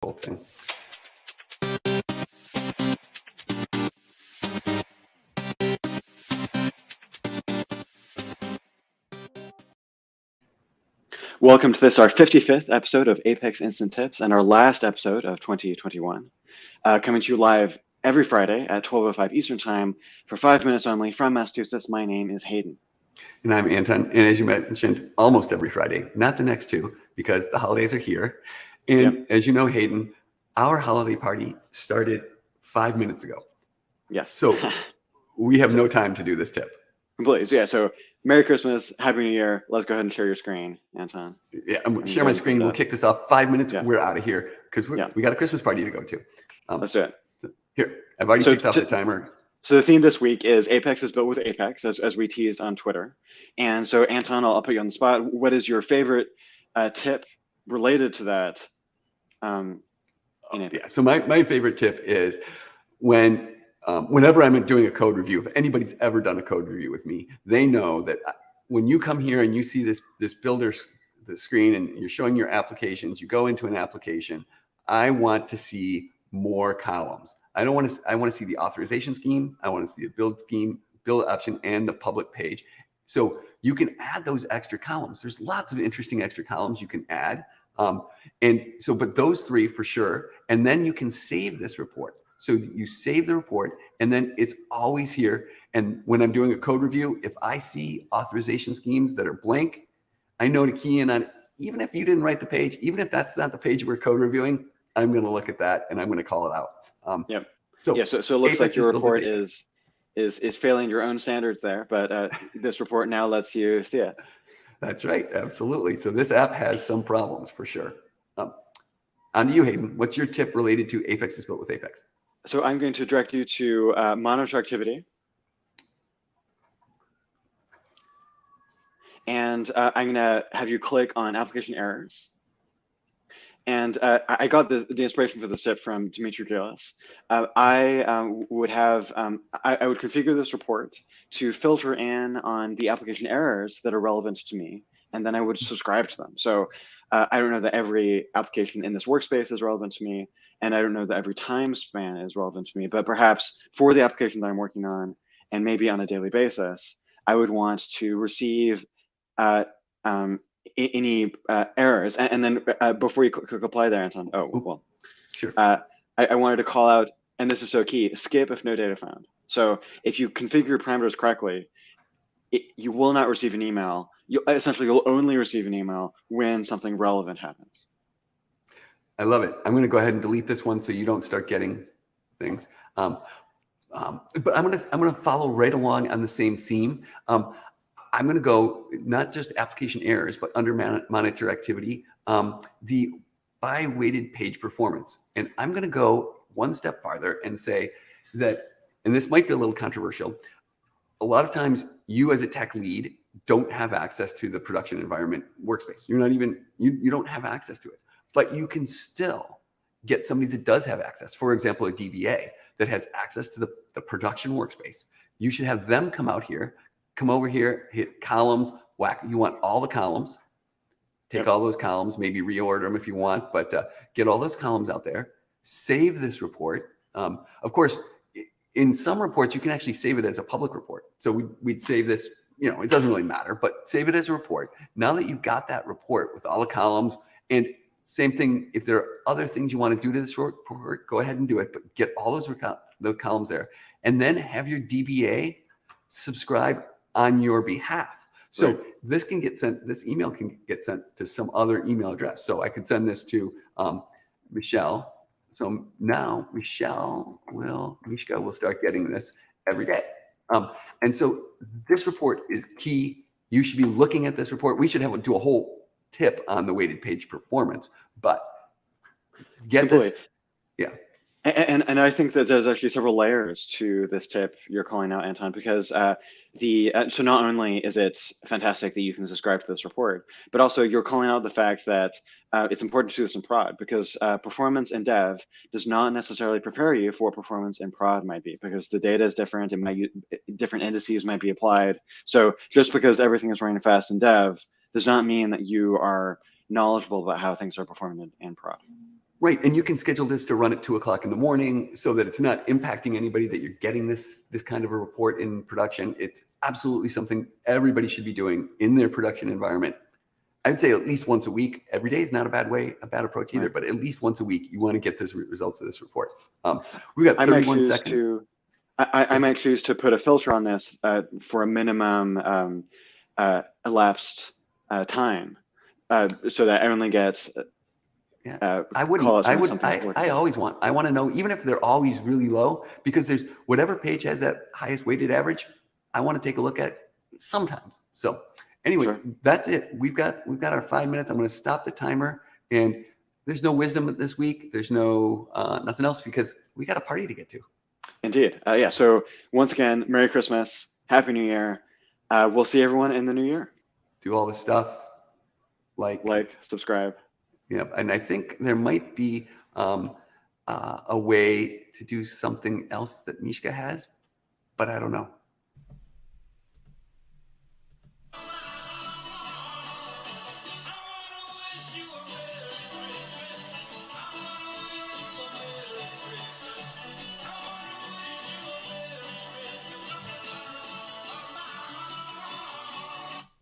whole thing. Welcome to this, our 55th episode of Apex Instant Tips and our last episode of 2021. Coming to you live every Friday at 12:05 Eastern Time for 5 minutes only from Massachusetts. My name is Hayden. And I'm Anton. And as you mentioned, almost every Friday, not the next two, because the holidays are here. And As you know, Hayden, our holiday party started 5 minutes ago. Yes. So we have no time to do this tip. Completely. So, so Merry Christmas, Happy New Year. Let's go ahead and share your screen, Anton. Yeah, I'm going to share my screen. We'll kick this off. 5 minutes. Yeah. We're out of here because we got a Christmas party to go to. Let's do it. Here, I've already kicked off the timer. So the theme this week is Apex is built with Apex, as we teased on Twitter. And so, Anton, I'll put you on the spot. What is your favorite tip related to that? So my favorite tip is whenever I'm doing a code review, if anybody's ever done a code review with me, they know that when you come here and you see this builder the screen and you're showing your applications, you go into an application, I want to see more columns. I want to see the authorization scheme. I want to see a build scheme, build option, and the public page. So you can add those extra columns. There's lots of interesting extra columns you can add. But those three for sure. And then you can save this report. So you save the report and then it's always here. And when I'm doing a code review, if I see authorization schemes that are blank, I know to key in on it. Even if you didn't write the page, even if that's not the page we're code reviewing, I'm going to look at that and I'm going to call it out. So it looks like your report is failing your own standards there, but this report now lets you see it. That's right. Absolutely. So this app has some problems for sure. On to you, Hayden. What's your tip related to Apex is built with Apex? So I'm going to direct you to monitor activity. And I'm going to have you click on application errors. And I got the inspiration for this tip from Dimitri Gillis. I would configure this report to filter in on the application errors that are relevant to me, and then I would subscribe to them. So I don't know that every application in this workspace is relevant to me, and I don't know that every time span is relevant to me, but perhaps for the application that I'm working on, and maybe on a daily basis, I would want to receive any errors, and then before you click apply there, Anton. Sure. I wanted to call out, and this is so key: skip if no data found. So if you configure your parameters correctly, you will not receive an email. You'll only receive an email when something relevant happens. I love it. I'm going to go ahead and delete this one so you don't start getting things. But I'm going to follow right along on the same theme. I'm going to go not just application errors, but under monitor activity, the by weighted page performance. And I'm going to go one step farther and say that, and this might be a little controversial, a lot of times you as a tech lead don't have access to the production environment workspace. You're not even, you don't have access to it, but you can still get somebody that does have access. For example, a DBA that has access to the production workspace. You should have them come over here, hit columns, whack. You want all the columns, take all those columns, maybe reorder them if you want, but get all those columns out there, save this report. Of course, in some reports, you can actually save it as a public report. So we'd save this, it doesn't really matter, but save it as a report. Now that you've got that report with all the columns, and same thing, if there are other things you want to do to this report, go ahead and do it, but get all those columns there. And then have your DBA subscribe on your behalf. So this email can get sent to some other email address. So I could send this to Michelle. So now Mishka will start getting this every day. And so this report is key. You should be looking at this report. We should do a whole tip on the weighted page performance, but get this. Yeah. And I think that there's actually several layers to this tip you're calling out, Anton, because so not only is it fantastic that you can subscribe to this report, but also you're calling out the fact that it's important to do this in prod, because performance in dev does not necessarily prepare you for what performance in prod might be, because the data is different. Different indices might be applied. So just because everything is running fast in dev does not mean that you are knowledgeable about how things are performing in prod. Right, and you can schedule this to run at 2 o'clock in the morning so that it's not impacting anybody that you're getting this kind of a report in production. It's absolutely something everybody should be doing in their production environment. I'd say at least once a week. Every day is not a bad approach either, Right. but at least once a week, you want to get those results of this report. We've got I might 31 choose seconds. to I might choose to put a filter on this for a minimum elapsed time, so that I only get I wouldn't. callouts I when would. something's working. I always want. I want to know, even if they're always really low, because there's whatever page has that highest weighted average. I want to take a look at sometimes. So anyway, Sure. that's it. We've got our 5 minutes. I'm going to stop the timer, and there's no wisdom this week. There's no nothing else because we got a party to get to. Indeed. Yeah. So once again, Merry Christmas, Happy New Year. We'll see everyone in the new year. Do all this stuff, like, subscribe. Yeah, and I think there might be a way to do something else that Mishka has, but I don't know.